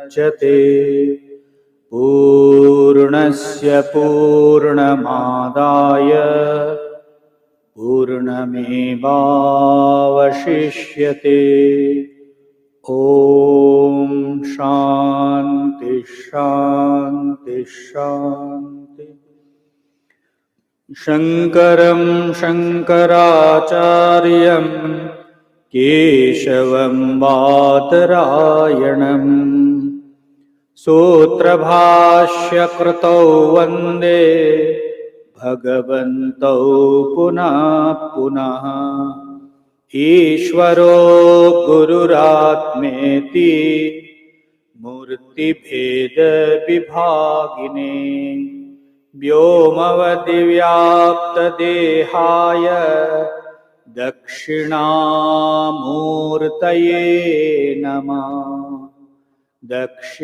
मुदच्यते पूर्णस्य पूर्णमादाय पूर्णमेवावशिष्यते। ॐ शान्ति शान्ति शान्ति। शङ्करं शङ्कराचार्यं केशवं बादरायणं सूत्रभाष्यकृतौ वन्दे भगवन्तौ पुनः पुनः। ईश्वरो गुरुरात्मेति मूर्तिभेदविभागिने व्योमवद्व्याप्तदेहाय दक्षिणामूर्तये नमः। दक्षिणामूर्तये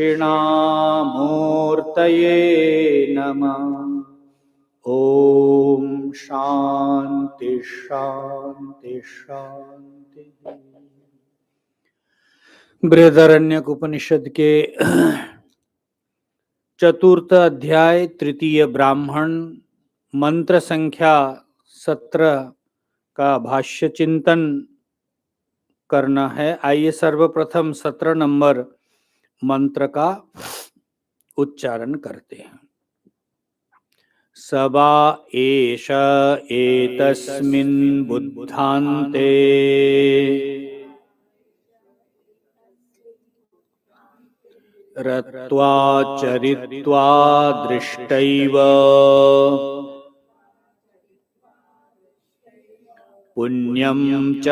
नमः। ॐ शान्ति शान्ति शान्ति। बृहदारण्यक उपनिषद के चतुर्थ अध्याय तृतीय ब्राह्मण मंत्र संख्या 17 का भाष्य चिंतन करना है। आइए सर्वप्रथम 17 नंबर मंत्र का उच्चारण करते हैं। सबा एष एतस्मिन् बुद्धान्ते रत्वा चरित्वा दृष्टैव पुण्यं च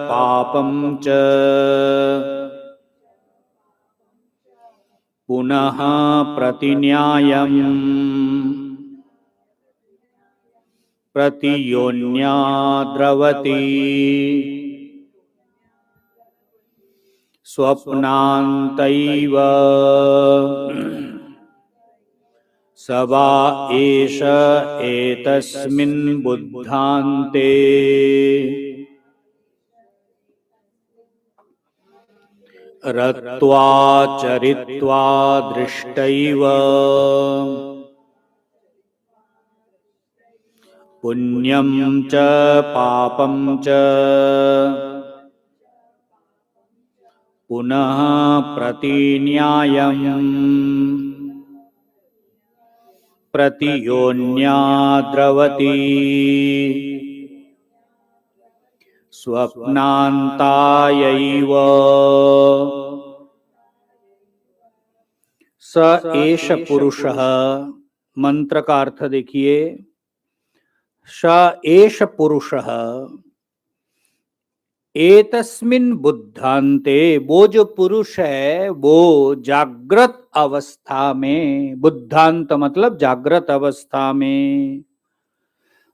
पापं च पुनः प्रतिन्यायम् प्रतियोन्या द्रवति स्वप्नान्तैव सबा एष एतस्मिन् बुद्धान्ते रत्वा चरित्वा दृष्टैव पुण्यं च पापं च पुनः प्रतिन्यायम् प्रतियोन्या द्रवति स्वप्नान्तायैव। स एष पुरुषः, मंत्र का अर्थ देखिए। स एष पुरुषः एतस्मिन् बुद्धान्ते, वो जो पुरुष है वो जागृत अवस्था में, बुद्धांत मतलब जागृत अवस्था में,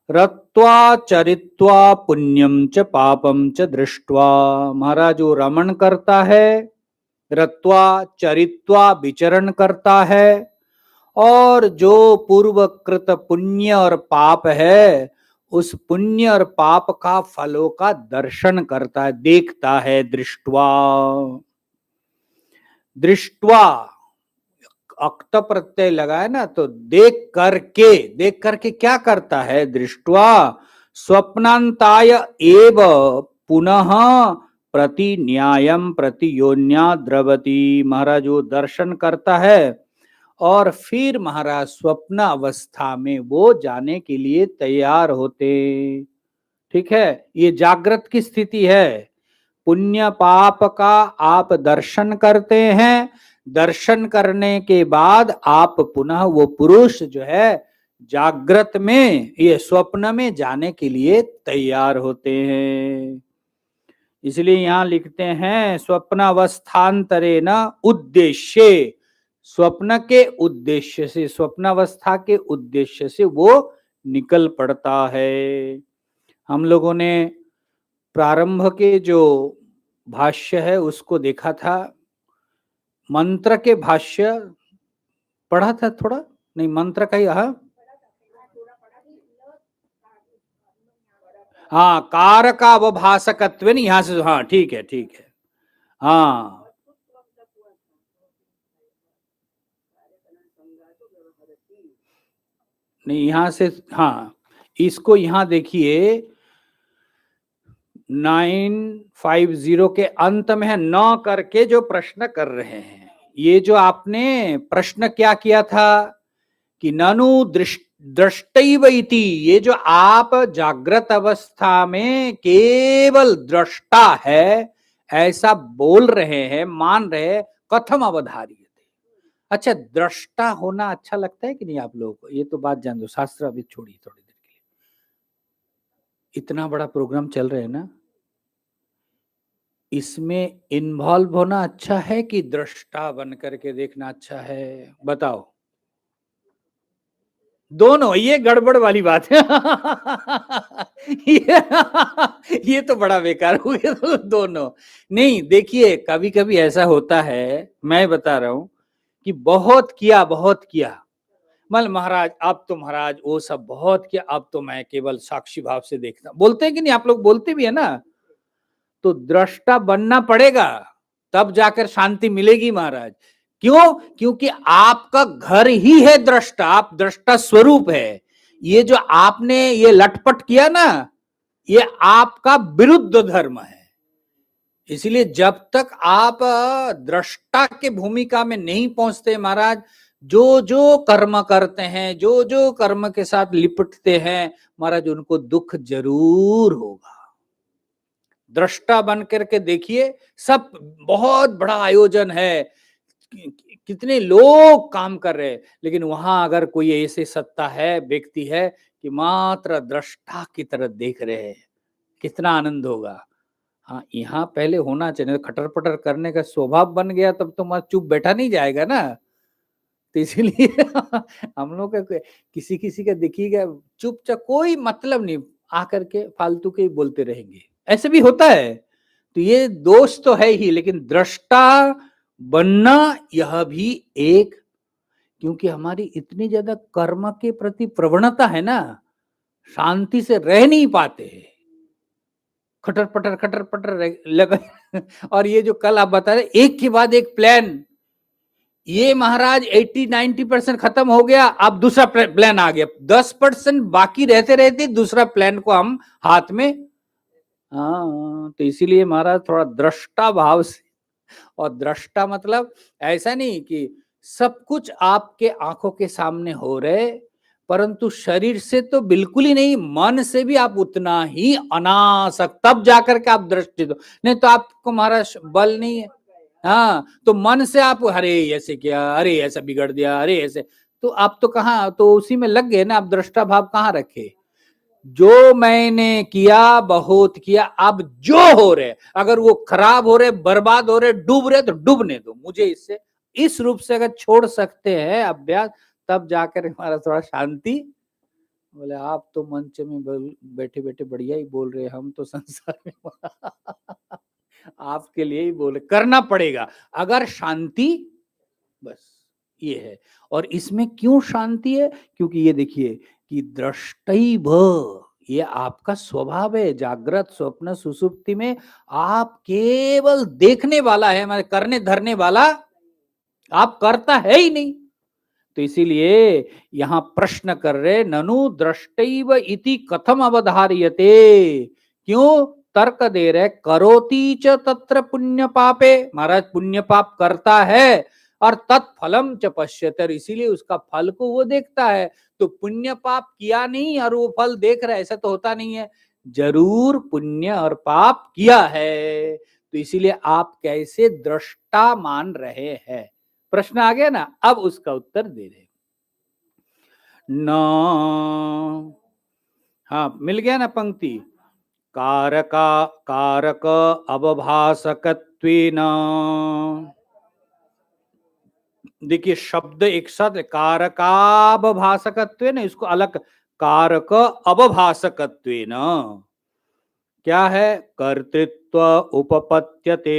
रत्वा चरित्वा पुण्यम च पापम च दृष्ट्वा, महाराज जो रमण करता है, रत्वा चरित्वा विचरण करता है, और जो पूर्वकृत पुण्य और पाप है उस पुण्य और पाप का फलों का दर्शन करता है, देखता है। दृष्ट्वा, दृष्ट्वा अक्त प्रत्यय लगाए ना, तो देख करके क्या करता है? दृष्ट्वा स्वप्नांताय एव पुनः प्रतिन्यायम प्रतियोन्या द्रवति। महाराज वो दर्शन करता है और फिर महाराज स्वप्न अवस्था में वो जाने के लिए तैयार होते। ठीक है, ये जागृत की स्थिति है। पुण्य पाप का आप दर्शन करते हैं, दर्शन करने के बाद आप पुनः वो पुरुष जो है जागृत में, ये स्वप्न में जाने के लिए तैयार होते हैं। इसलिए यहां लिखते हैं स्वप्नावस्थांतरे न उद्देश्य, स्वप्न के उद्देश्य से, स्वप्नावस्था के उद्देश्य से वो निकल पड़ता है। हम लोगों ने प्रारंभ के जो भाष्य है उसको देखा था, मंत्र के भाष्य पढ़ा था थोड़ा, नहीं मंत्र का ही। हाँ, कारकावभासकत्वेन, यहां से, हाँ ठीक है ठीक है। हाँ नहीं यहां से, हाँ इसको यहां देखिए 950 के अंत में है न करके जो प्रश्न कर रहे हैं। ये जो आपने प्रश्न क्या किया था कि ननु दृष्टैव इति, ये जो आप जागृत अवस्था में केवल दृष्टा है ऐसा बोल रहे हैं, मान रहे हैं, कथम अवधार्यते। अच्छा, दृष्टा होना अच्छा लगता है कि नहीं आप लोगों को? ये तो बात जान दो, शास्त्र अभी छोड़िए थोड़ी देर के लिए। इतना बड़ा प्रोग्राम चल रहे हैं ना, इसमें इन्वॉल्व होना अच्छा है कि दृष्टा बन करके देखना अच्छा है? बताओ। दोनों, ये गड़बड़ वाली बात है। ये तो बड़ा बेकार हो गया। तो दोनों नहीं, देखिए कभी कभी ऐसा होता है, मैं बता रहा हूं कि बहुत किया बहुत किया, मल महाराज अब तो महाराज वो सब बहुत किया, अब तो मैं केवल साक्षी भाव से देखता, बोलते हैं कि नहीं आप लोग? बोलते भी है ना। तो दृष्टा बनना पड़ेगा, तब जाकर शांति मिलेगी महाराज। क्यों? क्योंकि आपका घर ही है दृष्टा, आप दृष्टा स्वरूप है। ये जो आपने ये लटपट किया ना, ये आपका विरुद्ध धर्म है। इसलिए जब तक आप दृष्टा के भूमिका में नहीं पहुंचते महाराज, जो जो कर्म करते हैं, जो जो कर्म के साथ लिपटते हैं महाराज, उनको दुख जरूर होगा। दृष्टा बन करके देखिए, सब बहुत बड़ा आयोजन है, कितने लोग काम कर रहे हैं, लेकिन वहां अगर कोई ऐसे सत्ता है, व्यक्ति है कि मात्र दृष्टा की तरह देख रहे हैं, कितना आनंद होगा। हाँ, यहाँ पहले होना चाहिए, खटर पटर करने का स्वभाव बन गया तब तो मैं चुप बैठा नहीं जाएगा ना। तो इसीलिए हम लोग का किसी किसी का देखिएगा चुपचाप, कोई मतलब नहीं, आकर के फालतू के ही बोलते रहेंगे, ऐसे भी होता है। तो ये दोष तो है ही, लेकिन दृष्टा बनना यह भी एक, क्योंकि हमारी इतनी ज्यादा कर्म के प्रति प्रवणता है ना, शांति से रह नहीं पाते हैं, खटर पटर लगा। और ये जो कल आप बता रहे एक के बाद एक प्लान, ये महाराज 80-90% खत्म हो गया, अब दूसरा प्लान आ गया, 10% बाकी रहते रहते दूसरा प्लान को हम हाथ में। हाँ, तो इसीलिए महाराज थोड़ा दृष्टा भाव से, और दृष्टा मतलब ऐसा नहीं कि सब कुछ आपके आंखों के सामने हो रहे, परंतु शरीर से तो बिल्कुल ही नहीं, मन से भी आप उतना ही अनासक्त, तब जाकर के आप दृष्टि दो, नहीं तो आपको महाराज बल नहीं है। हाँ, तो मन से आप अरे ऐसे किया, अरे ऐसा बिगड़ दिया, अरे ऐसे, तो आप तो कहाँ, तो उसी में लग गए ना, आप दृष्टा भाव कहाँ रखे? जो मैंने किया बहुत किया, अब जो हो रहे, अगर वो खराब हो रहे, बर्बाद हो रहे, डूब रहे, तो डूबने दो मुझे, इससे इस रूप से अगर छोड़ सकते हैं अभ्यास, तब जाकर हमारा थोड़ा शांति। बोले आप तो मंच में बैठे बैठे बढ़िया ही बोल रहे, हम तो संसार में आपके लिए ही बोले, करना पड़ेगा अगर शांति, बस ये है। और इसमें क्यों शांति है? क्योंकि ये देखिए कि दृष्टैव, ये आपका स्वभाव है, जागृत स्वप्न सुसुप्ति में आप केवल देखने वाला है, हमारे करने धरने वाला आप करता है ही नहीं। तो इसीलिए यहां प्रश्न कर रहे, ननु दृष्टैव इति कथम अवधार्यते, क्यों तर्क दे रहे, करोति च तत्र पुण्य पापे, महाराज पुण्य पाप करता है और तत्फलम च पश्यते, इसीलिए उसका फल को वो देखता है। तो पुण्य पाप किया नहीं और वो फल देख रहा है, ऐसा तो होता नहीं है, जरूर पुण्य और पाप किया है। तो इसीलिए आप कैसे दृष्टा मान रहे हैं? प्रश्न आ गया ना, अब उसका उत्तर दे रहे न। हाँ, मिल गया ना पंक्ति, कारका कारक अवभासकत्वेन, देखिए शब्द एक साथ, कारकावभासकत्वेन, इसको अलग, कारक अवभासकत्वेन क्या है? कर्तृत्व उपपत्त्यते,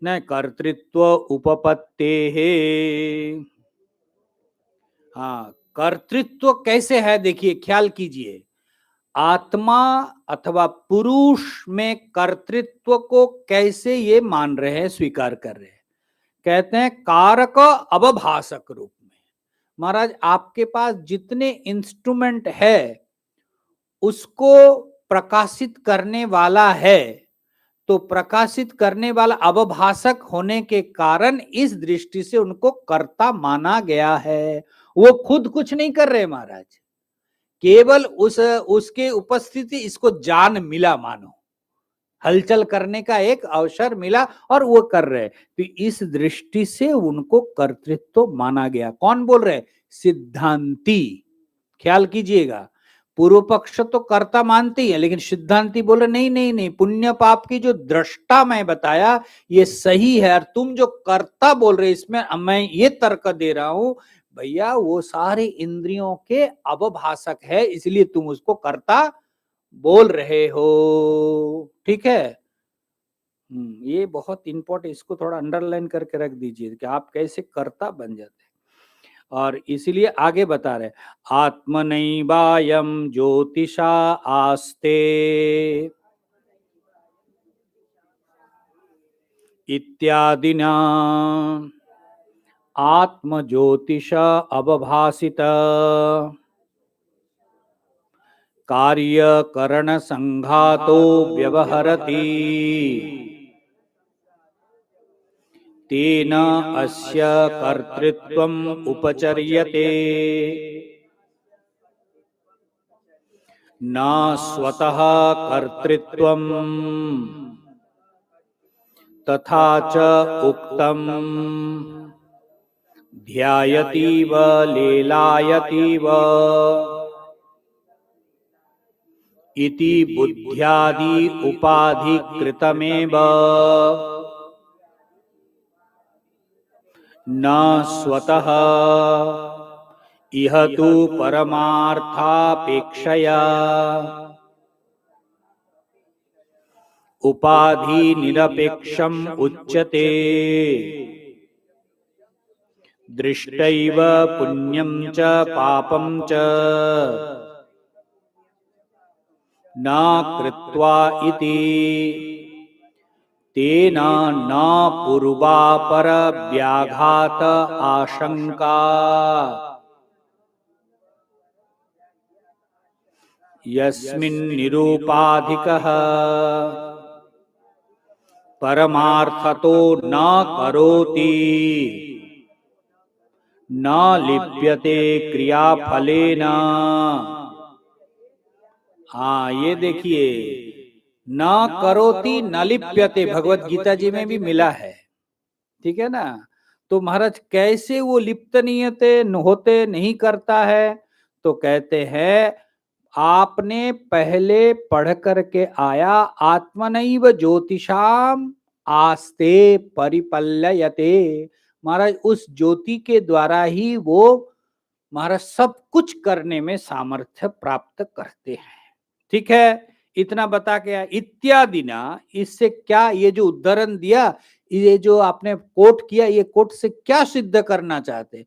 न कर्तृत्व उपपत्ते है। हाँ, कर्तृत्व कैसे है देखिए, ख्याल कीजिए, आत्मा अथवा पुरुष में कर्तृत्व को कैसे ये मान रहे हैं, स्वीकार कर रहे हैं, कहते हैं कारक अवभासक रूप में, महाराज आपके पास जितने इंस्ट्रूमेंट है उसको प्रकाशित करने वाला है, तो प्रकाशित करने वाला अवभाषक होने के कारण इस दृष्टि से उनको कर्ता माना गया है। वो खुद कुछ नहीं कर रहे महाराज, केवल उसके उपस्थिति इसको जान मिला, मानो हलचल करने का एक अवसर मिला और वो कर रहे। तो इस दृष्टि से उनको कर्तृत्व माना गया। कौन बोल रहे? सिद्धांती। ख्याल कीजिएगा, पूर्व पक्ष तो कर्ता मानते ही है, लेकिन सिद्धांती बोले नहीं नहीं नहीं, पुण्य पाप की जो दृष्टा मैं बताया ये सही है, और तुम जो कर्ता बोल रहे इसमें मैं ये तर्क दे रहा हूं भैया, वो सारे इंद्रियों के अवभाषक है, इसलिए तुम उसको कर्ता बोल रहे हो। ठीक है। ये बहुत इंपॉर्टेंट, इसको थोड़ा अंडरलाइन करके रख दीजिए कि आप कैसे कर्ता बन जाते हैं। और इसीलिए आगे बता रहे, आत्मनैवायं ज्योतिषा आस्ते इत्यादिना आत्म ज्योतिष अवभासित कार्यकरण संघातो व्यवहरति तेन अस्य कर्तृत्वम् उपचर्यते न स्वतः कर्तृत्वम् तथा च उक्तम् ध्यायतीव लेलायतीव इति बुद्ध्यादि उपाधिकृतमेव न स्वतः इह तु परमार्थापेक्षया उपाधि निरपेक्षम उच्यते दृष्टैव पुण्यं च पापं च न कृत्वा इति तेन न पूर्वापर व्याघात आशंका यस्मिन् निरूपाधिकः परमार्थतो न करोति न लिप्यते क्रियाफलेन। हाँ, ये देखिए, न करोति न लिप्यते भगवत गीता जी में भी मिला है। ठीक है ना। तो महाराज कैसे वो लिप्त नहीं होते, नहीं करता है? तो कहते हैं आपने पहले पढ़ करके आया, आत्मनैव ज्योतिषाम आस्ते परिपल्ययते। महाराज उस ज्योति के द्वारा ही वो महाराज सब कुछ करने में सामर्थ्य प्राप्त करते हैं। ठीक है, इतना बता के इत्यादि ना, इससे क्या ये जो उदाहरण दिया, ये जो आपने कोट किया, ये कोट से क्या सिद्ध करना चाहते?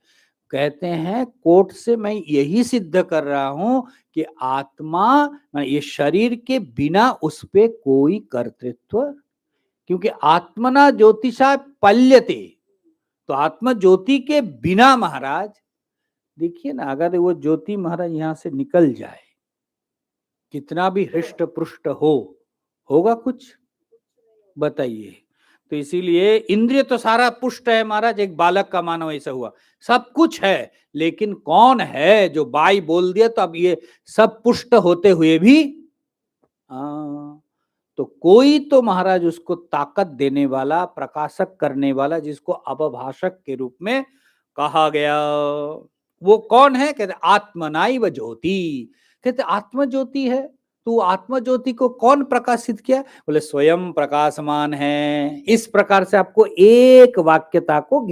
कहते हैं कोट से मैं यही सिद्ध कर रहा हूं कि आत्मा, ये शरीर के बिना उस पे कोई कर्तृत्व, क्योंकि आत्मना ज्योतिषा पल्यते, तो आत्मा ज्योति के बिना महाराज, देखिए ना, अगर वो ज्योति महाराज यहां से निकल जाए, कितना भी हृष्ट पुष्ट होगा कुछ? बताइए। तो इसीलिए इंद्रिय तो सारा पुष्ट है महाराज, एक बालक का मानो ऐसा हुआ, सब कुछ है, लेकिन कौन है जो बाई बोल दिया तो अब ये सब पुष्ट होते हुए भी तो कोई तो महाराज उसको ताकत देने वाला, प्रकाशक करने वाला, जिसको अवभाषक के रूप में कहा गया, वो कौन है? कहते आत्मनाइव ज्योति। कहते आत्म ज्योति है, तो आत्म ज्योति को कौन प्रकाशित किया? बोले स्वयं प्रकाशमान है। इस प्रकार से आपको एक वाक्यता को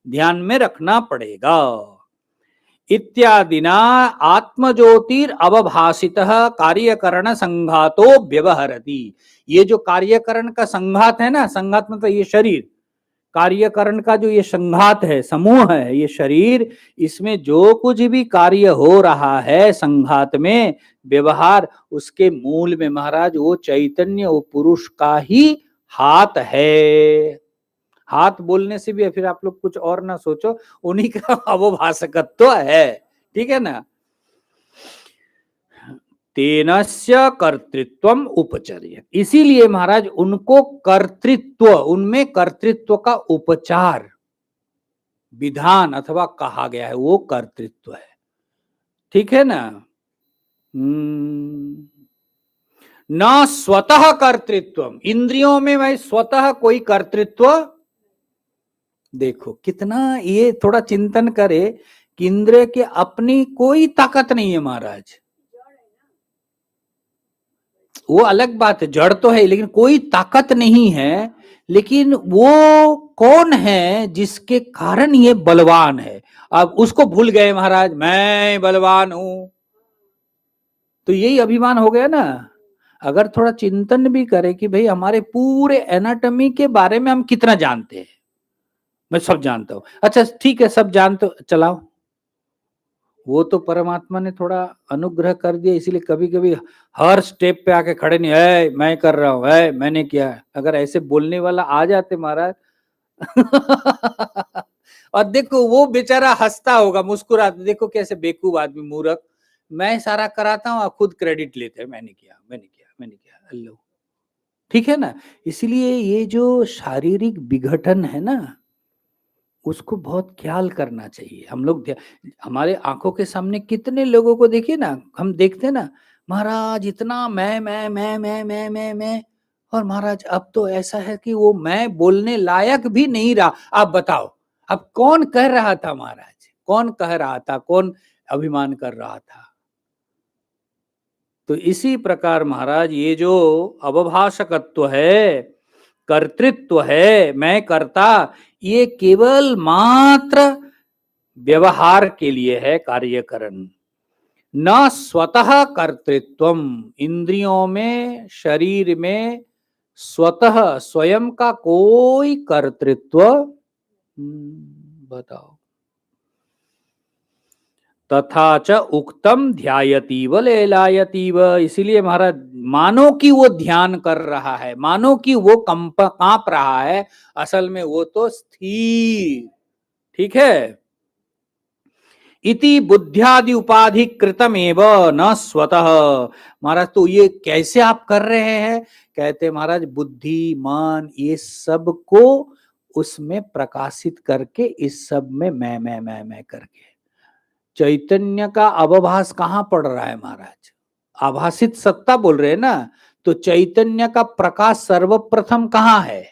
ध्यान में रखना पड़ेगा। इत्यादिना आत्मज्योतिर अवभासितः कार्यकरण संघातो व्यवहरति। ये जो कार्यकरण का संघात है ना, संघात मतलब ये शरीर, कार्यकरण का जो ये संघात है, समूह है, ये शरीर, इसमें जो कुछ भी कार्य हो रहा है संघात में व्यवहार, उसके मूल में महाराज वो चैतन्य, वो पुरुष का ही हाथ है। हाथ बोलने से भी फिर आप लोग कुछ और ना सोचो, उन्हीं का अवभाषकत्व है, ठीक है ना। तेनस्य कर्तृत्वम उपचर्य, इसीलिए महाराज उनको कर्तृत्व, उनमें कर्तृत्व का उपचार विधान अथवा कहा गया है, वो कर्तृत्व है, ठीक है ना। न स्वतः कर्तृत्व, इंद्रियों में भाई स्वतः कोई कर्तृत्व, देखो कितना, ये थोड़ा चिंतन करे कि इंद्रिय के अपनी कोई ताकत नहीं है महाराज, वो अलग बात है, जड़ तो है लेकिन कोई ताकत नहीं है। लेकिन वो कौन है जिसके कारण ये बलवान है? अब उसको भूल गए महाराज, मैं बलवान हूं, तो यही अभिमान हो गया ना। अगर थोड़ा चिंतन भी करे कि भाई हमारे पूरे एनाटॉमी के बारे में हम कितना जानते हैं, मैं सब जानता हूं, अच्छा ठीक है सब जानते हो, चलाओ। वो तो परमात्मा ने थोड़ा अनुग्रह कर दिया, इसीलिए कभी कभी हर स्टेप पे आके खड़े नहीं है, मैं कर रहा हूं, है मैंने किया है। अगर ऐसे बोलने वाला आ जाते महाराज और देखो वो बेचारा हंसता होगा, मुस्कुराता, देखो कैसे बेवकूफ आदमी, मूर्ख, मैं सारा कराता हूँ, खुद क्रेडिट लेते हैं, मैंने किया, मैंने किया, मैंने किया, अल्लाह, ठीक है ना। इसलिए ये जो शारीरिक विघटन है ना, उसको बहुत ख्याल करना चाहिए। हम लोग हमारे आंखों के सामने कितने लोगों को देखिए ना, हम देखते ना महाराज इतना मैं, और महाराज अब तो ऐसा है कि वो मैं बोलने लायक भी नहीं रहा। आप बताओ अब कौन कह रहा था महाराज, कौन कह रहा था, कौन अभिमान कर रहा था? तो इसी प्रकार महाराज ये जो अवभाषकत्व है, कर्तृत्व है, मैं करता, ये केवल मात्र व्यवहार के लिए है, कार्यकरण, न स्वतः कर्तृत्वम, इंद्रियों में, शरीर में स्वतः स्वयं का कोई कर्तृत्व, बताओ। तथा च उक्तम ध्यायतीव लेलायतीव, इसीलिए महाराज मानो कि वो ध्यान कर रहा है, मानो कि वो कांप रहा है, असल में वो तो स्थिर, ठीक है। इति बुद्ध्यादि उपाधि कृतम एव न स्वतः, महाराज तो ये कैसे आप कर रहे हैं? कहते महाराज बुद्धि मन ये सब को उसमें प्रकाशित करके, इस सब में मैं करके, चैतन्य का अवभास कहां पड़ रहा है महाराज? आभासित सत्ता बोल रहे हैं ना, तो चैतन्य का प्रकाश सर्वप्रथम कहां है?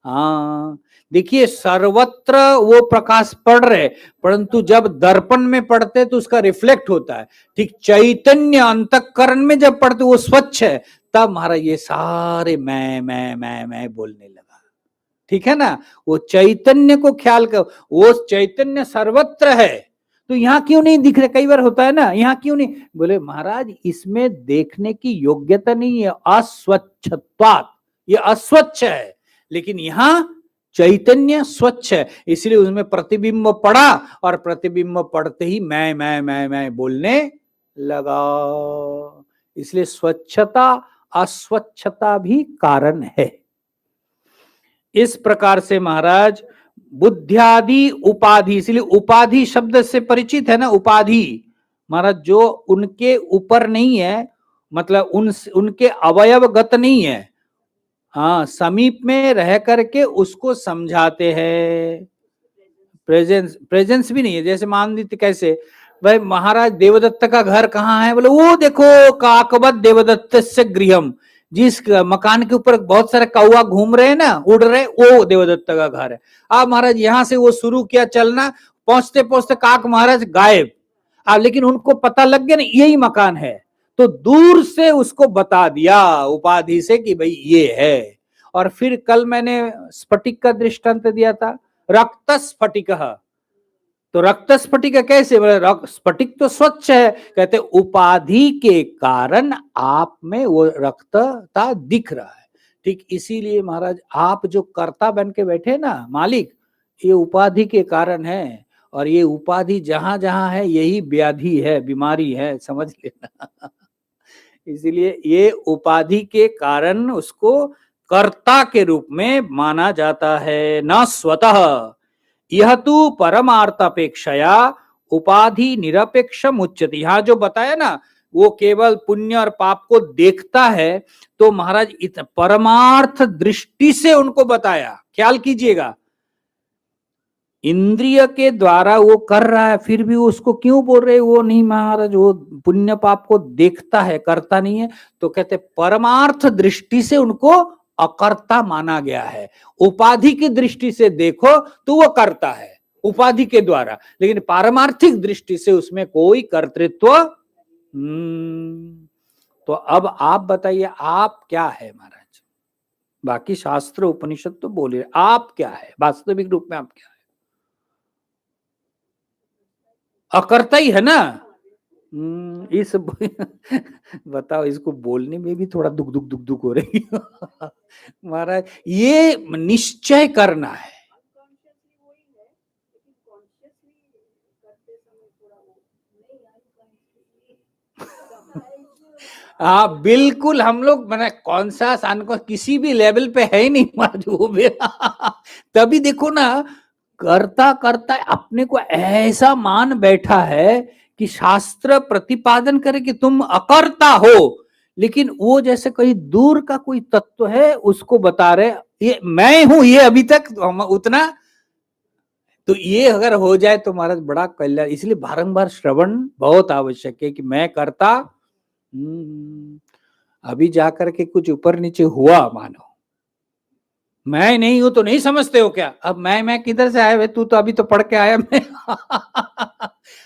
हाँ देखिए, सर्वत्र वो प्रकाश पड़ रहे, परंतु जब दर्पण में पड़ते तो उसका रिफ्लेक्ट होता है, ठीक चैतन्य अंतःकरण में जब पड़ते वो स्वच्छ है, तब महाराज ये सारे मैं बोलने लगा, ठीक है ना। वो चैतन्य को ख्याल कर, वो चैतन्य सर्वत्र है, तो यहाँ क्यों नहीं दिख रहे? कई बार होता है ना, यहाँ क्यों नहीं? बोले महाराज इसमें देखने की योग्यता नहीं है, अस्वच्छत्वात्, ये अस्वच्छ है, लेकिन यहाँ चैतन्य स्वच्छ है, इसलिए उसमें प्रतिबिंब पड़ा, और प्रतिबिंब पड़ते ही मैं बोलने लगा। इसलिए स्वच्छता अस्वच्छता भी कारण है। इस प्रकार से महाराज बुद्ध्यादि उपाधि, इसलिए उपाधि शब्द से परिचित है ना, उपाधि महाराज जो उनके ऊपर नहीं है, मतलब उनके अवयवगत नहीं है, हाँ समीप में रह करके उसको समझाते हैं। प्रेजेंस भी नहीं है, जैसे मान लीजिए कैसे भाई महाराज देवदत्त का घर कहाँ है? बोले वो देखो काकवत देवदत्त से गृहम, जिस मकान के ऊपर बहुत सारे कौवा घूम रहे हैं ना, उड़ रहे, वो देवदत्त का घर है। अब महाराज यहां से वो शुरू किया चलना, पहुंचते पहुंचते काक महाराज गायब। अब लेकिन उनको पता लग गया ना यही मकान है, तो दूर से उसको बता दिया उपाधि से कि भाई ये है। और फिर कल मैंने स्फटिक का दृष्टांत दिया था, रक्त स्फटिक, तो रक्त स्फटिक कैसे? स्फटिक तो स्वच्छ है, कहते उपाधि के कारण आप में वो रक्तता दिख रहा है, ठीक इसीलिए महाराज आप जो कर्ता बन के बैठे ना मालिक, ये उपाधि के कारण है, और ये उपाधि जहां जहां है यही व्याधि है, बीमारी है, समझ लेना इसीलिए ये उपाधि के कारण उसको कर्ता के रूप में माना जाता है, न स्वतः। यह तो परमार्थ अपेक्षया उपाधि निरपेक्षम उच्यते। यहां जो बताया ना, वो केवल पुण्य और पाप को देखता है, तो महाराज परमार्थ दृष्टि से उनको बताया। ख्याल कीजिएगा, इंद्रिय के द्वारा वो कर रहा है, फिर भी उसको क्यों बोल रहे वो नहीं महाराज, वो पुण्य पाप को देखता है, करता नहीं है। तो कहते परमार्थ दृष्टि से उनको अकर्ता माना गया है। उपाधि की दृष्टि से देखो तो वो करता है उपाधि के द्वारा, लेकिन पारमार्थिक दृष्टि से उसमें कोई कर्तृत्व। तो अब आप बताइए, आप क्या है महाराज? बाकी शास्त्र उपनिषद तो बोले, आप क्या है वास्तविक रूप में? आप क्या है? अकर्ता ही है ना। इस बताओ, इसको बोलने में भी थोड़ा दुख दुख दुख दुख हो रही है। महाराज ये निश्चय करना है। हाँ बिल्कुल, हम लोग मैंने कौन सा सान को किसी भी लेवल पे है ही नहीं महाराज वो भी। तभी देखो ना, करता करता अपने को ऐसा मान बैठा है कि शास्त्र प्रतिपादन करे कि तुम अकर्ता हो, लेकिन वो जैसे कहीं दूर का कोई तत्व है उसको बता रहे ये मैं हूं, ये अभी तक उतना। तो ये अगर हो जाए तो महाराज बड़ा कल्याण। इसलिए बारंबार श्रवण बहुत आवश्यक है कि मैं करता। अभी जाकर के कुछ ऊपर नीचे हुआ मानो, मैं नहीं हूं तो नहीं समझते हो क्या? अब मैं किधर से आया? तू तो अभी तो पढ़ के आया। मैं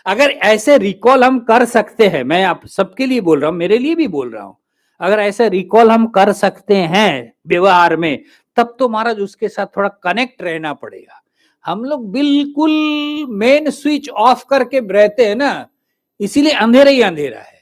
अगर ऐसे रिकॉल हम कर सकते हैं, मैं आप सबके लिए बोल रहा हूं, मेरे लिए भी बोल रहा हूं, अगर ऐसे रिकॉल हम कर सकते हैं व्यवहार में, तब तो महाराज उसके साथ थोड़ा कनेक्ट रहना पड़ेगा। हम लोग बिल्कुल मेन स्विच ऑफ करके रहते हैं ना, इसीलिए अंधेरा ही अंधेरा है।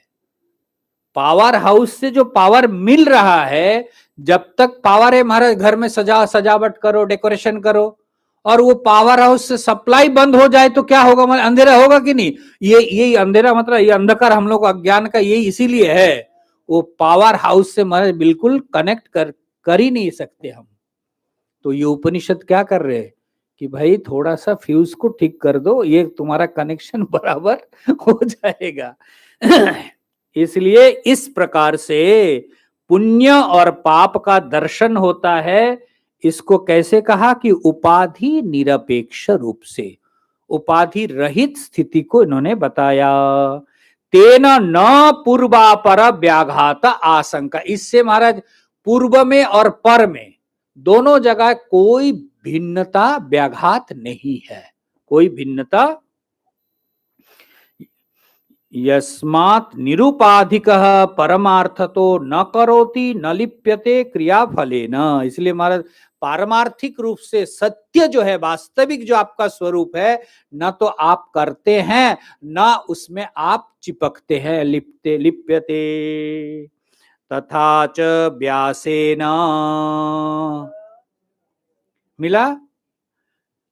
पावर हाउस से जो पावर मिल रहा है, जब तक पावर है हमारे घर में सजावट करो, डेकोरेशन करो, और वो पावर हाउस से सप्लाई बंद हो जाए तो क्या होगा? मतलब अंधेरा होगा कि नहीं? ये अंधेरा मतलब ये अंधकार हम लोग अज्ञान का यही इसीलिए है। वो पावर हाउस से हमारे बिल्कुल कनेक्ट कर ही नहीं सकते हम। तो ये उपनिषद क्या कर रहे हैं कि भाई थोड़ा सा फ्यूज को ठीक कर दो, ये तुम्हारा कनेक्शन बराबर हो जाएगा। इसलिए इस प्रकार से पुण्य और पाप का दर्शन होता है। इसको कैसे कहा कि उपाधि निरपेक्ष रूप से, उपाधि रहित स्थिति को इन्होंने बताया। तेना न पूर्वापर व्याघात आशंका, इससे महाराज पूर्व में और पर में दोनों जगह कोई भिन्नता व्याघात नहीं है, कोई भिन्नता। यस्मात् निरुपाधिकः परमार्थतो न करोति न लिप्यते क्रियाफलेन। इसलिए महाराज पारमार्थिक रूप से सत्य जो है, वास्तविक जो आपका स्वरूप है, न तो आप करते हैं न उसमें आप चिपकते हैं, लिप्यते। तथा च व्यासेन मिला,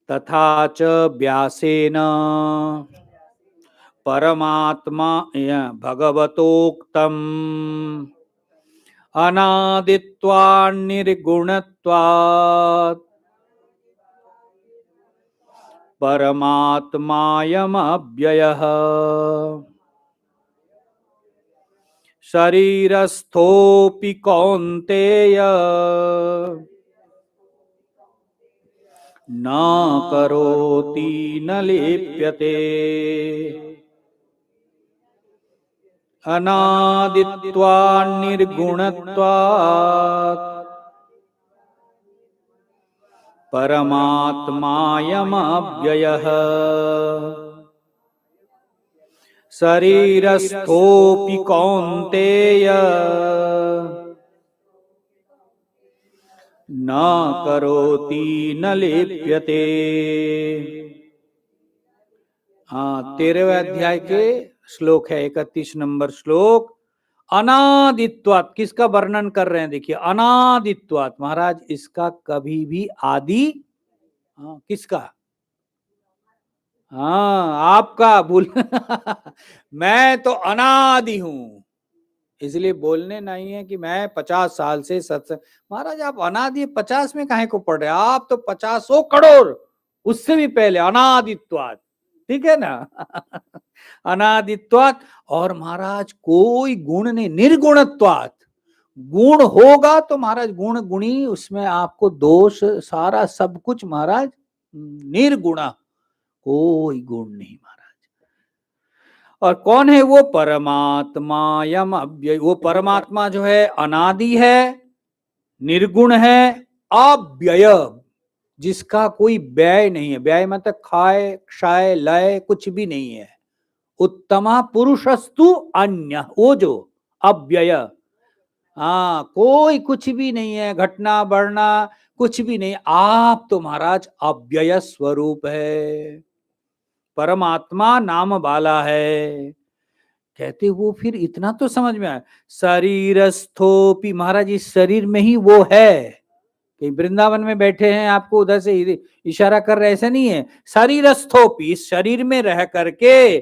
तथा च व्यासेन परमात्मा भगवतोक्तम् अनादित्वान् निर्गुणत्वात् परमात्मायमव्ययः शरीरस्थोऽपि कौन्तेय न करोति न लिप्यते अनादित्वान् निर्गुणत्वात् परमात्मायमव्ययः शरीरस्थोऽपि कौन्तेय न करोति न लिप्यते। 13वें अध्याय के श्लोक है, 31 नंबर श्लोक। अनादित्वात्, किसका वर्णन कर रहे हैं? देखिए, अनादित्वात् महाराज इसका कभी भी आदि, किसका? आपका भूल। मैं तो अनादि हूं, इसलिए बोलने नहीं है कि मैं 50 साल से सत्संग। महाराज आप अनादि 50 में काहे को पढ़ रहे, आप तो 50 करोड़ उससे भी पहले अनादित्वात, ठीक है ना। अनादित्वात। और महाराज कोई गुण नहीं, निर्गुणत्वात। गुण होगा तो महाराज गुण गुणी, उसमें आपको दोष सारा सब कुछ महाराज निर्गुणा, कोई गुण नहीं महाराज। और कौन है वो? परमात्मा यम अव्यय। वो परमात्मा जो है अनादि है, निर्गुण है, अव्यय, जिसका कोई व्यय नहीं है। व्यय मतलब खाए क्षय लय कुछ भी नहीं है। उत्तमा पुरुषस्तु अन्य, वो जो अव्यय, हाँ कोई कुछ भी नहीं है, घटना बढ़ना कुछ भी नहीं। आप तो महाराज अव्यय स्वरूप है, परमात्मा नाम वाला है। कहते वो फिर इतना तो समझ में आया, शरीरस्थोपि, महाराज इस शरीर में ही वो है। कहीं वृंदावन में बैठे हैं, आपको उधर से इशारा कर रहे, ऐसा नहीं है। शरीरस्थोपि, इस शरीर में रह करके,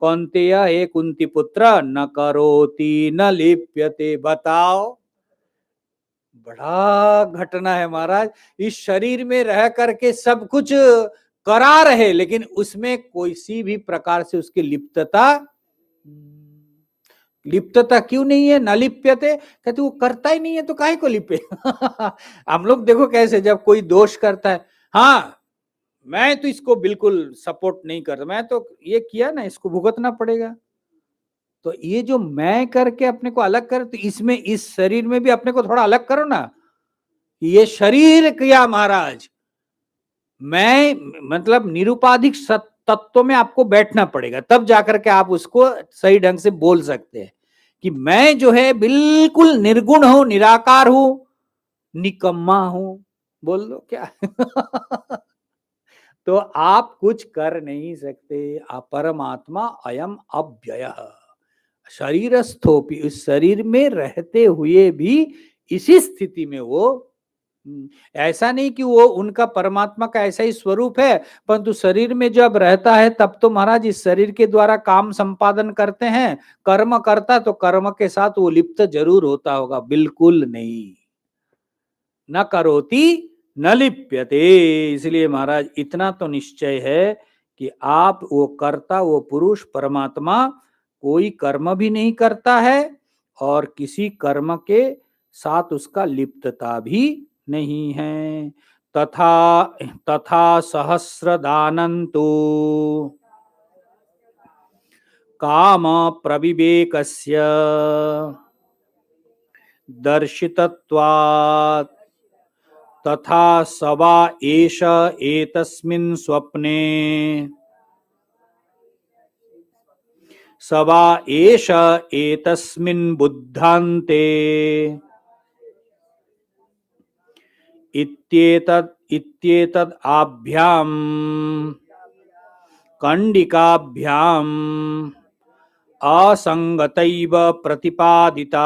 कौन्तेय हे कुंती पुत्र, न करोति न लिप्यते। बताओ, बड़ा घटना है महाराज। इस शरीर में रह करके सब कुछ करा रहे, लेकिन उसमें कोई सी भी प्रकार से उसकी लिप्तता, लिप्तता क्यों नहीं है? न लिप्यते, कहते वो करता ही नहीं है तो काहे को लिपे। हम लोग देखो कैसे, जब कोई दोष करता है, हाँ मैं तो इसको बिल्कुल सपोर्ट नहीं करता, मैं तो ये किया ना, इसको भुगतना पड़ेगा। तो ये जो मैं करके अपने को अलग कर, तो इसमें इस शरीर में भी अपने को थोड़ा अलग करो ना। ये शरीर किया महाराज, मैं मतलब निरुपाधिक तत्व में आपको बैठना पड़ेगा, तब जाकर के आप उसको सही ढंग से बोल सकते हैं कि मैं जो है बिल्कुल निर्गुण हूं, निराकार हूं, निकम्मा हूं। बोल दो क्या। तो आप कुछ कर नहीं सकते। परमात्मा अयम अव्यय, शरीरस्थोपि, इस शरीर में रहते हुए भी इसी स्थिति में वो, ऐसा नहीं कि वो उनका परमात्मा का ऐसा ही स्वरूप है, परंतु शरीर में जब रहता है तब तो महाराज इस शरीर के द्वारा काम संपादन करते हैं, कर्म करता, तो कर्म के साथ वो लिप्त जरूर होता होगा, बिल्कुल नहीं। न करोति न लिप्यते। इसलिए महाराज इतना तो निश्चय है कि आप वो कर्ता, वो पुरुष परमात्मा कोई कर्म भी नहीं करता है और किसी कर्म के साथ उसका लिप्तता भी नहीं है। तथा तथा सहस्रदानंतो काम प्रविवेकस्य दर्शितत्वात् तथा सवा एष एतस्मिन् स्वप्ने, सवा एष एतस्मिन् बुद्धान्ते इत्येतद् आभ्याम कंडिकाभ्याम असंगतैव प्रतिपादिता।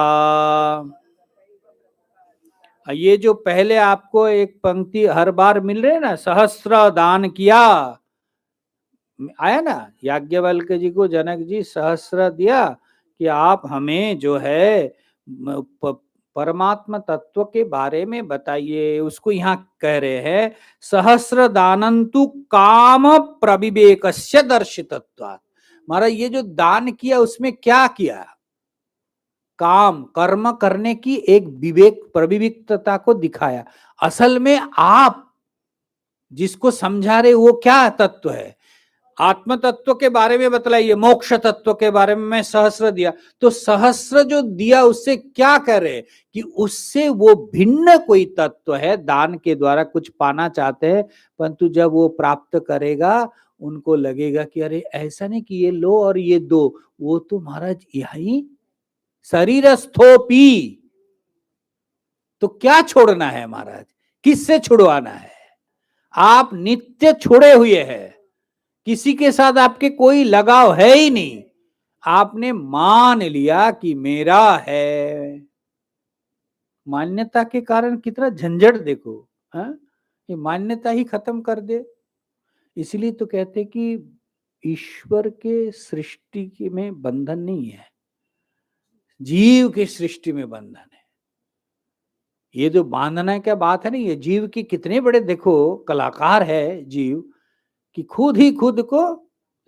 ये जो पहले आपको एक पंक्ति हर बार मिल रहे ना, सहस्र दान किया, आया ना, याज्ञवल्क्य जी को जनक जी सहस्र दिया कि आप हमें जो है परमात्मा तत्व के बारे में बताइए। उसको यहाँ कह रहे हैं सहस्र दानंतु काम प्रविवेकस्य दर्शितत्वात्। महाराज ये जो दान किया उसमें क्या किया? काम कर्म करने की एक विवेक प्रविविक्तता को दिखाया। असल में आप जिसको समझा रहे वो क्या तत्व है? आत्म तत्व के बारे में बतलाइए, मोक्ष तत्व के बारे में मैं सहस्र दिया, तो सहस्र जो दिया उससे क्या कह रहे कि उससे वो भिन्न कोई तत्व है, दान के द्वारा कुछ पाना चाहते हैं, परंतु जब वो प्राप्त करेगा उनको लगेगा कि अरे ऐसा नहीं कि ये लो और ये दो, वो तो महाराज यही शरीरस्थोपी। तो क्या छोड़ना है महाराज, किससे छुड़वाना है? आप नित्य छुड़े हुए हैं, किसी के साथ आपके कोई लगाव है ही नहीं। आपने मान लिया कि मेरा है, मान्यता के कारण कितना झंझट देखो। हाँ? ये मान्यता ही खत्म कर दे। इसलिए तो कहते कि ईश्वर के सृष्टि में बंधन नहीं है, जीव की सृष्टि में बंधन है। ये जो बांधना क्या बात है ना, ये जीव की कितने बड़े देखो कलाकार है जीव, कि खुद ही खुद को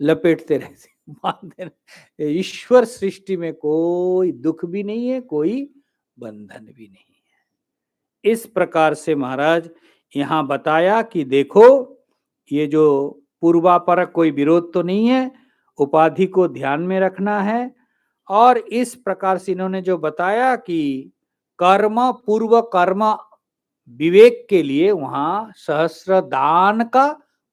लपेटते रहते बांधते रहते। ईश्वर सृष्टि में कोई दुख भी नहीं है, कोई बंधन भी नहीं है। इस प्रकार से महाराज यहाँ बताया कि देखो ये जो पूर्वापरक कोई विरोध तो नहीं है, उपाधि को ध्यान में रखना है। और इस प्रकार से इन्होंने जो बताया कि कर्म पूर्व कर्म विवेक के लिए वहां सहस्र दान का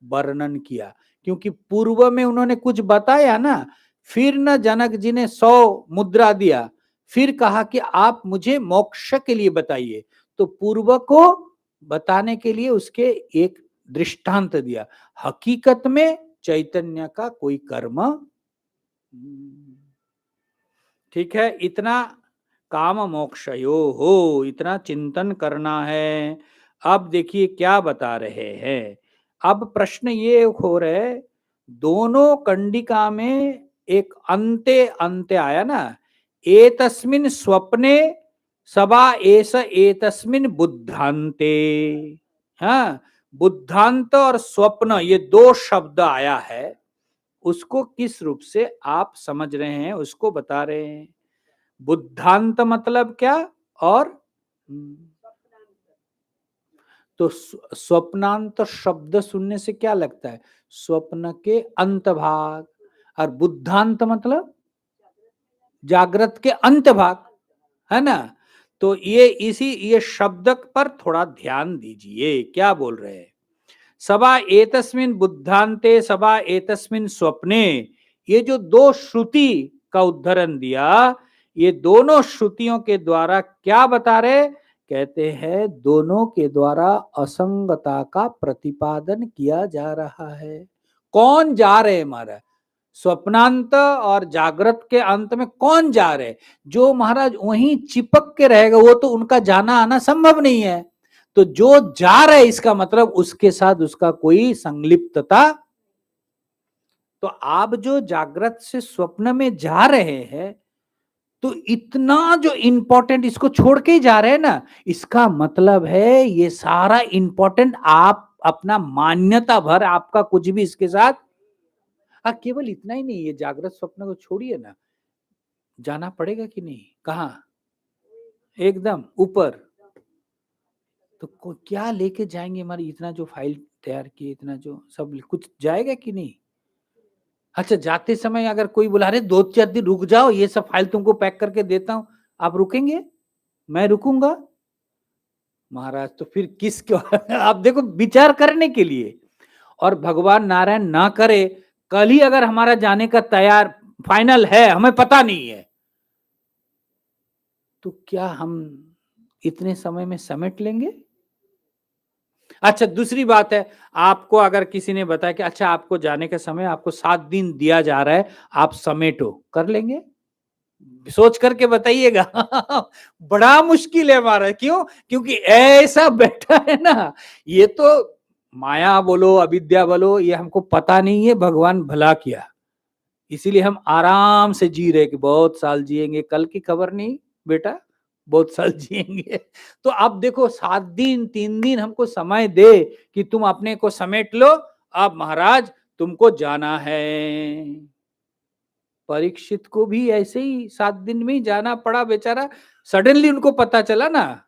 वर्णन किया, क्योंकि पूर्व में उन्होंने कुछ बताया ना, फिर न जनक जी ने 100 मुद्रा दिया, फिर कहा कि आप मुझे मोक्ष के लिए बताइए, तो पूर्व को बताने के लिए उसके एक दृष्टांत दिया। हकीकत में चैतन्य का कोई कर्म, ठीक है, इतना काम मोक्षयो हो, इतना चिंतन करना है। अब देखिए क्या बता रहे हैं। अब प्रश्न ये हो रहे, दोनों कंडिका में एक अंते अंते आया ना, एतस्मिन् स्वप्ने सबा एस एतस्मिन् बुद्धांते। हाँ, बुद्धांत और स्वप्न ये दो शब्द आया है, उसको किस रूप से आप समझ रहे हैं उसको बता रहे हैं। बुद्धांत मतलब क्या, और तो स्वप्नांत शब्द सुनने से क्या लगता है, स्वप्न के अंत भाग, और बुद्धांत मतलब जागृत के अंत भाग, है ना। तो ये शब्द पर थोड़ा ध्यान दीजिए, क्या बोल रहे हैं। सबा एतस्मिन् बुद्धांते सबा एतस्मिन् स्वप्ने, ये जो दो श्रुति का उद्धरण दिया, ये दोनों श्रुतियों के द्वारा क्या बता रहे, कहते हैं दोनों के द्वारा असंगता का प्रतिपादन किया जा रहा है। कौन जा रहे महाराज, स्वप्नांत और जागृत के अंत में कौन जा रहे, जो महाराज वहीं चिपक के रहेगा वो तो उनका जाना आना संभव नहीं है। तो जो जा रहे इसका मतलब उसके साथ उसका कोई संलिप्तता। तो आप जो जागृत से स्वप्न में जा रहे हैं, तो इतना जो इंपॉर्टेंट इसको छोड़ के ही जा रहे हैं ना, इसका मतलब है ये सारा इंपॉर्टेंट आप अपना मान्यता भर आपका कुछ भी इसके साथ। केवल इतना ही नहीं, ये जागृत स्वप्न को छोड़िए ना, जाना पड़ेगा कि नहीं, कहाँ, एकदम ऊपर। तो क्या लेके जाएंगे हमारी, इतना जो फाइल तैयार किए, इतना जो सब कुछ जाएगा कि नहीं। अच्छा, जाते समय अगर कोई बुला रहे 2-4 दिन रुक जाओ, ये सब फाइल तुमको पैक करके देता हूं, आप रुकेंगे, मैं रुकूंगा महाराज, तो फिर किसको आप देखो विचार करने के लिए। और भगवान नारायण ना करे कल ही अगर हमारा जाने का तैयार फाइनल है, हमें पता नहीं है, तो क्या हम इतने समय में समेट लेंगे। अच्छा, दूसरी बात है, आपको अगर किसी ने बताया कि अच्छा आपको जाने का समय आपको 7 दिन दिया जा रहा है, आप समेटो, कर लेंगे, सोच करके बताइएगा बड़ा मुश्किल है हमारा, क्यों, क्योंकि ऐसा बैठा है ना, ये तो माया बोलो अविद्या बोलो, ये हमको पता नहीं है भगवान भला किया, इसीलिए हम आराम से जी रहे कि बहुत साल जिएंगे, कल की खबर नहीं बेटा, बहुत साल जिएंगे। तो अब देखो 7 दिन 3 दिन हमको समय दे कि तुम अपने को समेट लो, अब महाराज तुमको जाना है। परीक्षित को भी ऐसे ही 7 दिन में ही जाना पड़ा बेचारा, सडनली उनको पता चला ना,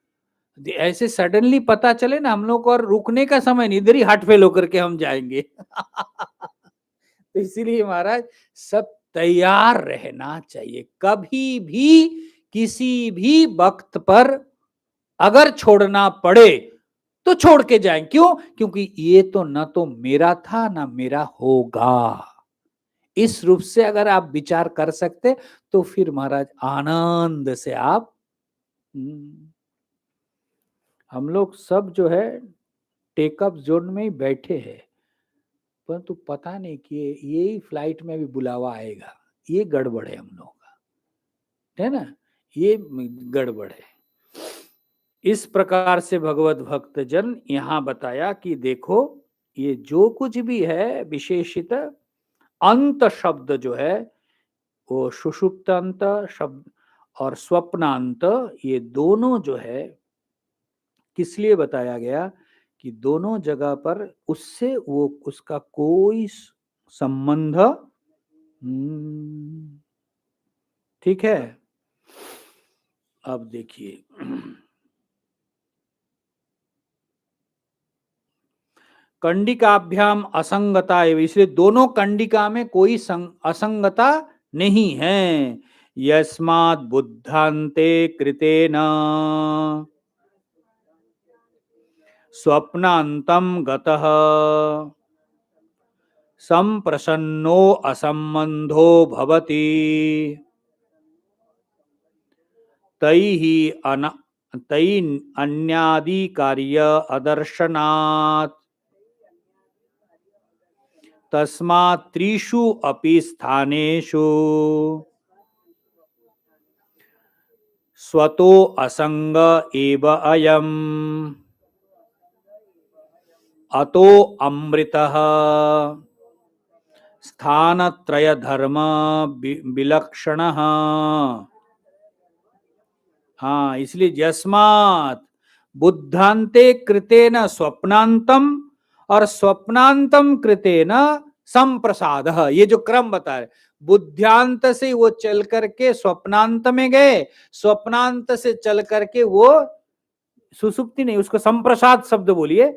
ऐसे सडनली पता चले ना हम लोग को, और रुकने का समय नहीं, इधर ही हार्ट फेल होकर के हम जाएंगे तो इसीलिए महाराज सब तैयार रहना चाहिए, कभी भी किसी भी वक्त पर अगर छोड़ना पड़े तो छोड़ के जाएं, क्यों, क्योंकि ये तो न तो मेरा था ना मेरा होगा। इस रूप से अगर आप विचार कर सकते तो फिर महाराज आनंद से आप, हम लोग सब जो है टेकअप जोन में ही बैठे हैं, परंतु पता नहीं कि यही फ्लाइट में भी बुलावा आएगा, ये गड़बड़ है हम लोग का, है ना, ये गड़बड़ है। इस प्रकार से भगवत भक्त जन यहाँ बताया कि देखो ये जो कुछ भी है विशेषित अंत शब्द जो है वो सुषुप्त अंत शब्द, और स्वप्नांत, ये दोनों जो है किस लिए बताया गया कि दोनों जगह पर उससे वो उसका कोई संबंध। ठीक है। अब देखिए, कंडिकाभ्याम असंगता है, इसलिए दोनों कंडिका में कोई असंगता नहीं है। यस्मात् बुद्धान्ते कृतेन स्वप्नान्तं गतः संप्रसन्नो असंबंधो भवति तैः अन तैः अन्यादि कार्य अदर्शनात् तस्मात् त्रिषु अपि स्थानेषु स्वतो असंग एव अयम् अतो अमृतः स्थानत्रय धर्म विलक्षणः। हाँ, इसलिए यस्मात् बुद्धान्ते कृतेन स्वप्नांतम और स्वप्नांतम कृतेन संप्रसादः, ये जो क्रम बता रहे, बुद्ध्यांत से वो चल करके स्वप्नांत में गए, स्वप्नांत से चल करके वो सुसुप्ति नहीं, उसको संप्रसाद शब्द बोलिए,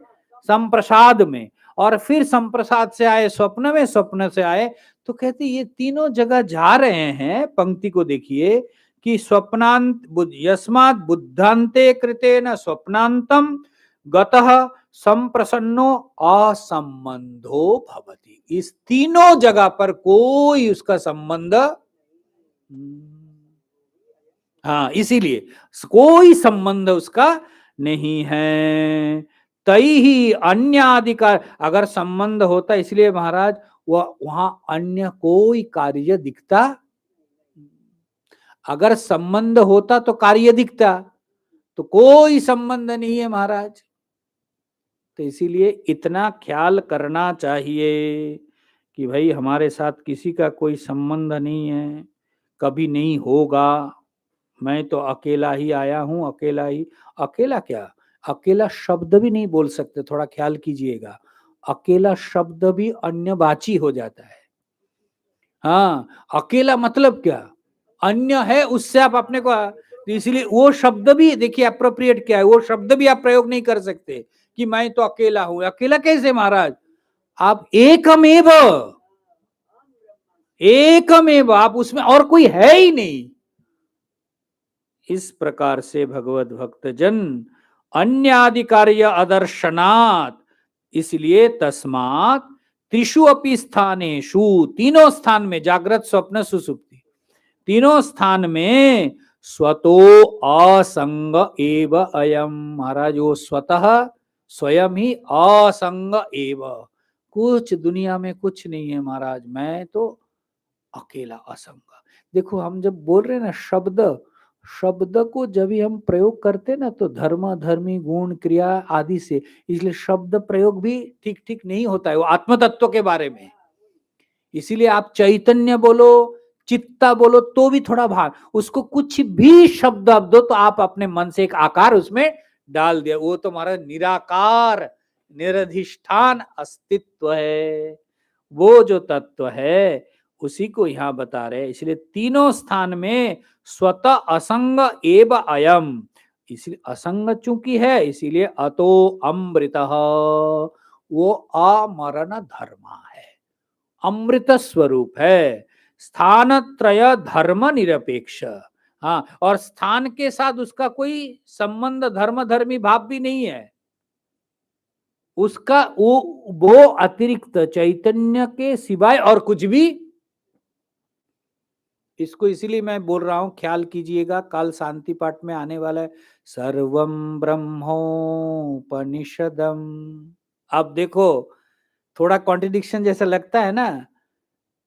संप्रसाद में, और फिर संप्रसाद से आए स्वप्न में, स्वप्न से आए। तो कहते ये तीनों जगह जा रहे हैं। पंक्ति को देखिए कि स्वप्नांत यस्मात् बुद्धान्ते कृतेन स्वप्नांतम गतः संप्रसन्नो असंबंधो भवति। इस तीनों जगह पर कोई उसका संबंध, हाँ, इसीलिए कोई संबंध उसका नहीं है। तई ही अन्य अधिकार, अगर संबंध होता, इसलिए महाराज वह वहां अन्य कोई कार्य दिखता, अगर संबंध होता तो कार्य दिखता, तो कोई संबंध नहीं है महाराज। तो इसीलिए इतना ख्याल करना चाहिए कि भाई हमारे साथ किसी का कोई संबंध नहीं है, कभी नहीं होगा। मैं तो अकेला ही आया हूं, अकेला ही, अकेला क्या, अकेला शब्द भी नहीं बोल सकते, थोड़ा ख्याल कीजिएगा। अकेला शब्द भी अन्यवाची हो जाता है। हाँ, अकेला मतलब क्या, अन्य है, उससे आप अपने को, तो इसलिए वो शब्द भी देखिए अप्रोप्रिएट क्या है, वो शब्द भी आप प्रयोग नहीं कर सकते कि मैं तो अकेला हूं। अकेला कैसे महाराज, आप एकमेव, एकमेव, आप उसमें और कोई है ही नहीं। इस प्रकार से भगवत भक्त जन अन्यादि कार्य अदर्शनात्, इसलिए तस्मात् त्रिषु अपि स्थानेषु, तीनों स्थान में, जागृत स्वप्न सुसुप्ति, तीनों स्थान में स्वतो असंग एव अयम। महाराज वो स्वतः स्वयं ही असंग एव, कुछ दुनिया में कुछ नहीं है महाराज, मैं तो अकेला असंग। देखो हम जब बोल रहे हैं ना शब्द, शब्द को जब भी हम प्रयोग करते ना तो धर्म धर्मी गुण क्रिया आदि से, इसलिए शब्द प्रयोग भी ठीक ठीक नहीं होता है वो आत्म तत्व के बारे में। इसीलिए आप चैतन्य बोलो, चित्ता बोलो तो भी थोड़ा भार, उसको कुछ भी शब्द आप दो तो आप अपने मन से एक आकार उसमें डाल दिया, वो तो हमारा निराकार निरधिष्ठान अस्तित्व है, वो जो तत्व है उसी को यहां बता रहे। इसलिए तीनों स्थान में स्वतः असंग एव अयम, इसलिए असंग चूंकि है इसीलिए अतो अमृतः, वो अमरण धर्मा है, अमृत स्वरूप है, स्थान त्रय धर्म निरपेक्ष। हाँ, और स्थान के साथ उसका कोई संबंध धर्म धर्मी भाव भी नहीं है, उसका वो अतिरिक्त चैतन्य के सिवाय और कुछ भी। इसको इसीलिए मैं बोल रहा हूं, ख्याल कीजिएगा, कल शांति पाठ में आने वाला है सर्वम ब्रह्मोपनिषदम। अब देखो थोड़ा कॉन्ट्रडिक्शन जैसा लगता है ना,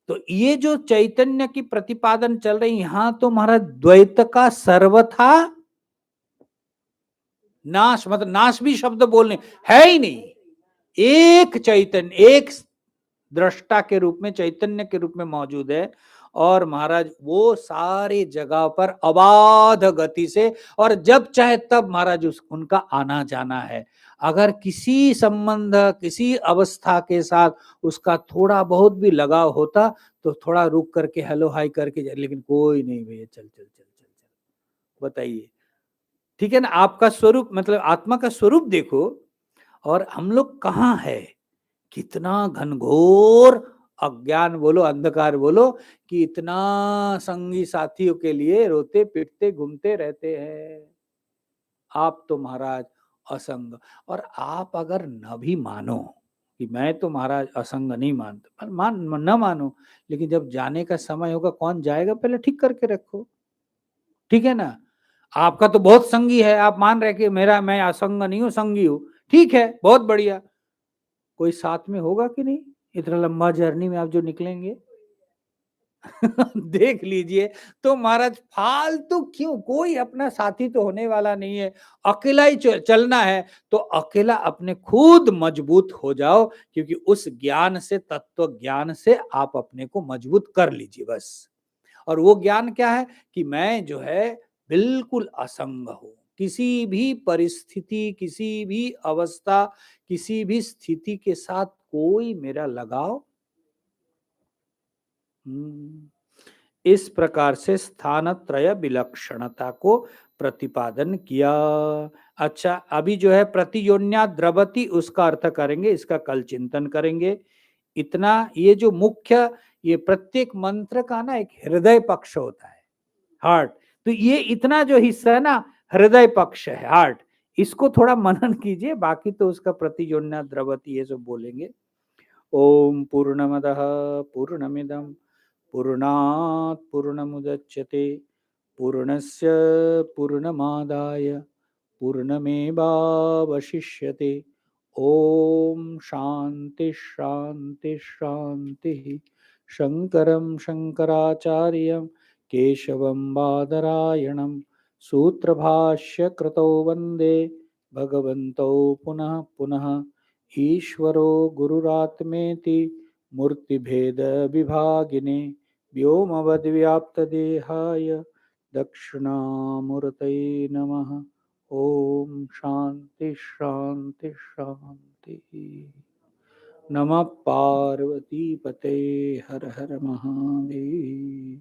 तो ये जो चैतन्य की प्रतिपादन चल रही यहां तो महाराज द्वैत का सर्वथा नाश, मतलब नाश भी शब्द बोलने है ही नहीं, एक चैतन्य, एक दृष्टा के रूप में, चैतन्य के रूप में मौजूद है, और महाराज वो सारी जगह पर अबाध गति से, और जब चाहे तब महाराज उनका आना जाना है। अगर किसी संबंध, किसी अवस्था के साथ उसका थोड़ा बहुत भी लगाव होता तो थोड़ा रुक करके हेलो हाय करके जाए, लेकिन कोई नहीं भैया, चल चल चल चल चल, बताइए। ठीक है ना, आपका स्वरूप मतलब आत्मा का स्वरूप देखो, और हम लोग कहाँ है, कितना घनघोर अज्ञान बोलो, अंधकार बोलो, कि इतना संगी साथियों के लिए रोते पीटते घूमते रहते हैं। आप तो महाराज असंग, और आप अगर न भी मानो कि मैं तो महाराज असंग नहीं मानता, न मानो, लेकिन जब जाने का समय होगा कौन जाएगा पहले ठीक करके रखो। ठीक है ना, आपका तो बहुत संगी है, आप मान रहे कि मेरा मैं असंग नहीं हूं, संगी हूं, ठीक है, बहुत बढ़िया। कोई साथ में होगा कि नहीं, इतना लंबा जर्नी में आप जो निकलेंगे। देख लीजिए, तो महाराज फालतू क्यों, कोई अपना साथी तो होने वाला नहीं है, अकेला ही चलना है। तो अकेला अपने खुद मजबूत हो जाओ, क्योंकि उस ज्ञान से, तत्व ज्ञान से आप अपने को मजबूत कर लीजिए बस। और वो ज्ञान क्या है कि मैं जो है बिल्कुल असंग हूं, किसी भी परिस्थिति, किसी भी अवस्था, किसी भी स्थिति के साथ कोई मेरा लगाव। इस प्रकार से स्थान त्रय विलक्षणता को प्रतिपादन किया। अच्छा, अभी जो है प्रतियोन्या द्रवती, उसका अर्थ करेंगे, इसका कल चिंतन करेंगे। इतना, ये जो मुख्य, ये प्रत्येक मंत्र का ना एक हृदय पक्ष होता है, हार्ट। तो ये इतना जो हिस्सा है ना, हृदय पक्ष है, हार्ट। इसको थोड़ा मनन कीजिए, बाकी तो उसका प्रतियोन्या द्रवती ये सब बोलेंगे। ओम पूर्णमदः पूर्णमिदं पूर्णात् पूर्णमुदच्यते पूर्णस्य पूर्णमादाय पूर्णमेवावशिष्यते। ओम शांति शांति शांति। शंकरं शंकराचार्यं केशवं बादरायणं सूत्रभाष्य कृतौ वंदे भगवन्तौ पुनः पुनः। ईश्वरो गुरुरात्मेति मूर्तिभेद विभागिने व्योमवद्व्याप्तदेहाय दक्षिणामूर्तये नमः। ओम शांति शांति शांति। नमः पार्वती पते, हर हर महादेव।